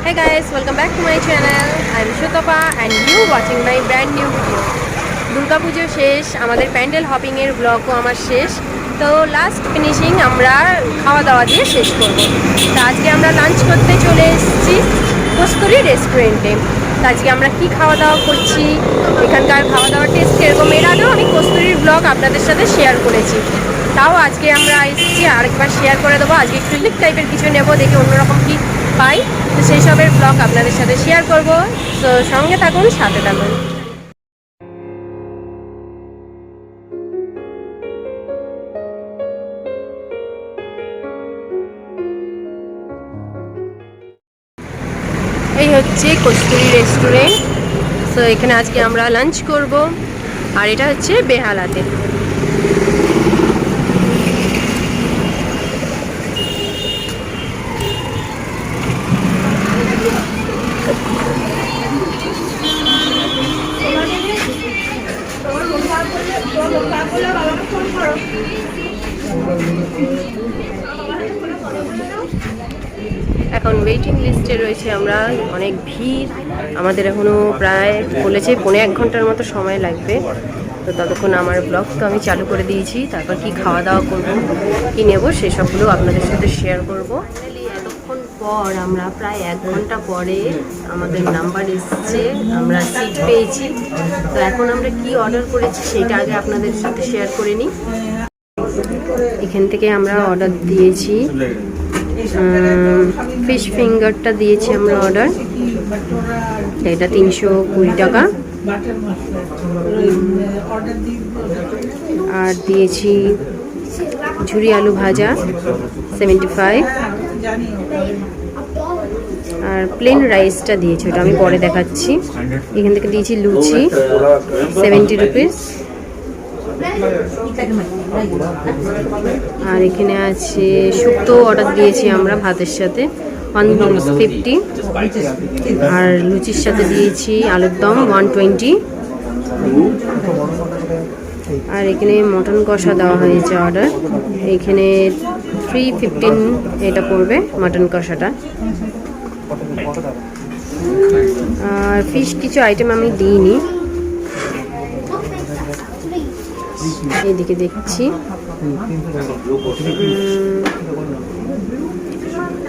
Hey guys, welcome back to my channel. I'm Shutapa and you watching my brand new video. Durga পুজো শেষ, আমাদের pandal hopping এর ব্লগও আমার শেষ। তো লাস্ট ফিনিশিং আমরা খাওয়া দাওয়া দিয়ে শেষ করব। তো আজকে আমরা লাঞ্চ করতে চলে এসেছি কস্তুরি রেস্টুরেন্টে। তো আজকে আমরা কি খাওয়া দাওয়া করছি, এখানকার খাওয়া দাওয়ার টেস্ট কীরকম, এর আগেও আমি কস্তুরির ব্লগ আপনাদের সাথে শেয়ার করেছি। তাও আজকে আমরা এসেছি আরেকবার শেয়ার করে দেবো। আজকে একটু লিক টাইপের কিছু নেবো, দেখে অন্যরকম কি পাই, তো সেই সবের ব্লগ আপনাদের সাথে শেয়ার করব। তো সঙ্গে থাকুন, সাথে থাকুন। এই হচ্ছে কস্তুরি রেস্টুরেন্ট। তো এখানে আজকে আমরা লাঞ্চ করব, আর এটা হচ্ছে বেহালাতে। এখন ওয়েটিং লিস্টে রয়েছে আমরা, অনেক ভিড়। আমাদের এখনও প্রায় বলেছে 1.5 ঘন্টার মতো সময় লাগবে। তো ততক্ষণ আমার ব্লগ তো আমি চালু করে দিয়েছি, তারপর কি খাওয়া দাওয়া করবো, কি নেবো সেসবগুলো আপনাদের সাথে শেয়ার করব। এতক্ষণ পর আমরা প্রায় 1 ঘন্টা পরে আমাদের নাম্বার এসছে, আমরা সিট পেয়েছি। তো এখন আমরা কি অর্ডার করেছি সেটা আগে আপনাদের সাথে শেয়ার করে নিই। এখান থেকে আমরা অর্ডার দিয়েছি ফিশ ফিঙ্গারটা দিয়েছি আমরা অর্ডার, এটা 320 টাকা। আর দিয়েছি ঝুরি আলু ভাজা 75, আর প্লেন রাইসটা দিয়েছি, ওটা আমি পরে দেখাচ্ছি। এখান থেকে দিয়েছি লুচি 70 রুপিস। আর এখানে আছে শুক্তো অর্ডার দিয়েছি আমরা ভাতের সাথে 150, আর লুচির সাথে দিয়েছি আলুর দম 120। আর এখানে মটন কষা দেওয়া হয়েছে অর্ডার, এখানে 315 এটা পড়বে মটন কষাটা। আর ফিশ কিছু আইটেম আমি দিইনি, এইদিকে দেখছি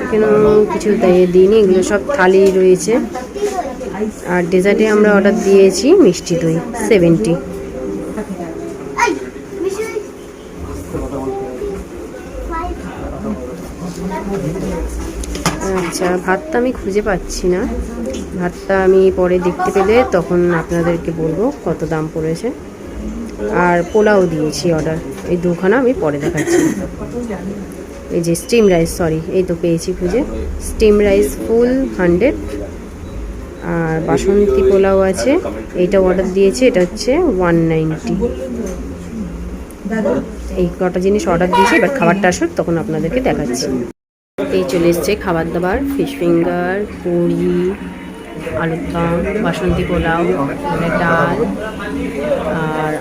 এখানেও কিছু দিইনি, এগুলো সব থালি রয়েছে। আর ডেজার্টে আমরা অর্ডার দিয়েছি মিষ্টি দই 70। আচ্ছা, ভাতটা আমি খুঁজে পাচ্ছি না, ভাতটা আমি পরে দেখতে পেলে তখন আপনাদেরকে বলবো কত দাম পড়েছে। আর পোলাও দিয়েছি অর্ডার, এই দুখানা আমি পরে দেখাচ্ছি। এই যে স্টিম রাইস, সরি এই তো পেয়েছি খুঁজে, স্টিম রাইস ফুল 100। আর বাসন্তী পোলাও আছে, এইটা অর্ডার দিয়েছি, এটা হচ্ছে 190। এই কটা জিনিস অর্ডার দিয়েছি, এবার খাবারটা আসুক তখন আপনাদেরকে দেখাচ্ছি। এই চলে এসছে খাবার দাবার, ফিশ ফিঙ্গার, পুরি, আলুর দম, বাসন্তী পোলাও, ডাল, আর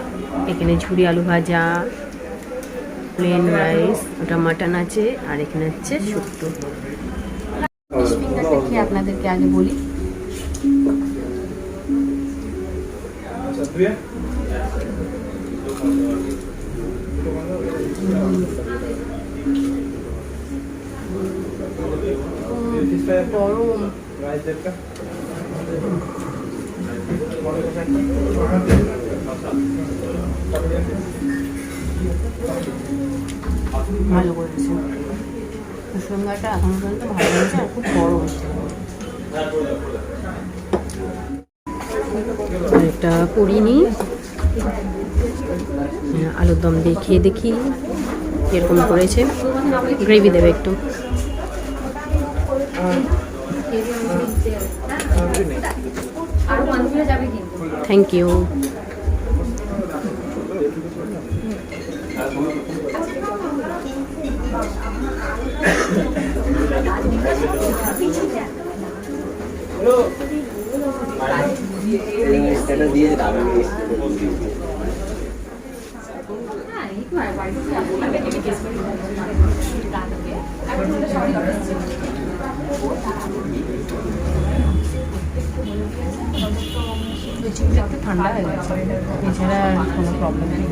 এখানে ঝুরি আলু ভাজা, প্লেন রাইস, ওটা মাটন আছে, আর এখানে হচ্ছে শুক্তো। ফিশ ফিঙ্গারটা খেয়ে আপনাদেরকে আগে বলি। গরম ভালো করেছে, সন্ধ্যাটা এখন পর্যন্ত ভালো হয়েছে, আর খুব গরম। একটা করিনি, আলুর দম দিয়ে খেয়ে দেখি এরকম করেছে, গ্রেভি দেবে একটু। Thank you. কিছুটা একটু ঠান্ডা হয়ে গেছে, এছাড়া কোনো প্রবলেম নেই।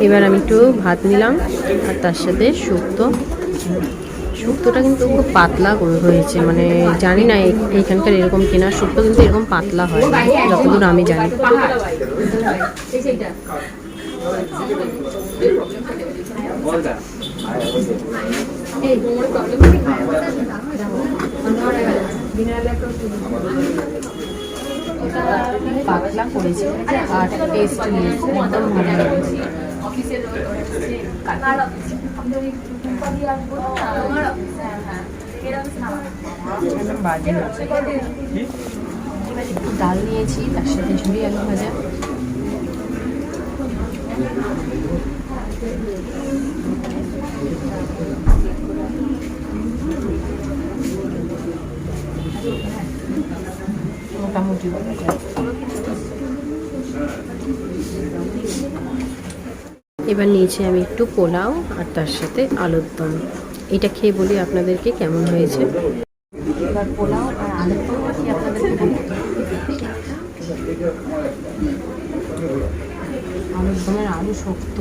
এবার আমি একটু ভাত নিলাম আর তার সাথে শুক্তো। শুক্তোটা কিন্তু খুব পাতলা হয়েছে, মানে জানি না এইখানকার এরকম কিনা, শুক্তো কিন্তু এরকম পাতলা হয় না যতদূর আমি জানি। পাতলা করেছে আর টেস্ট নিয়েছে একদম ভালো লেগেছে। একটু ডাল নিয়েছি, তার সাথে ঝুড়ি আলু ভাজা। মোটামুটি এবার নিয়েছি আমি একটু পোলাও আর তার সাথে আলুর দম। এটা খেয়ে বলি আপনাদেরকে কেমন হয়েছে। এবার পোলাও আর আলুর দম কি আপনাদেরকে বলি। আলুর দমের আলু শক্ত,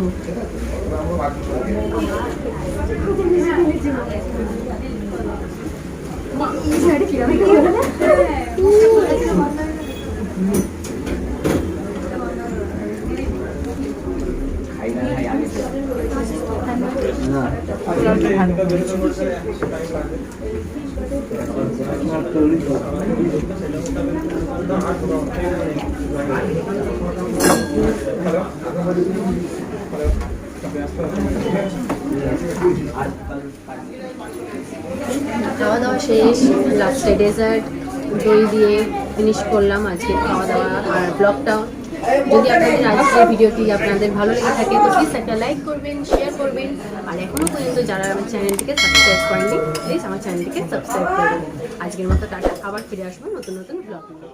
খাওয়া দাওয়া শেষ, লাস্টে ডেজার্ট দই দিয়ে ফিনিশ করলাম আজকে খাওয়া দাওয়া আর ব্লগটাও। যদি আপনাদের আজকের ভিডিওটি আপনাদের ভালো লেগে থাকে তো প্লিজ একটা লাইক করবেন, শেয়ার করবেন, আর এখনও পর্যন্ত যারা আমার চ্যানেলটিকে সাবস্ক্রাইব করেননি প্লিজ আমার চ্যানেলটিকে সাবস্ক্রাইব করবেন। আজকের মতো টাটা, আবার ফিরে আসবো নতুন নতুন ব্লগ নিয়ে।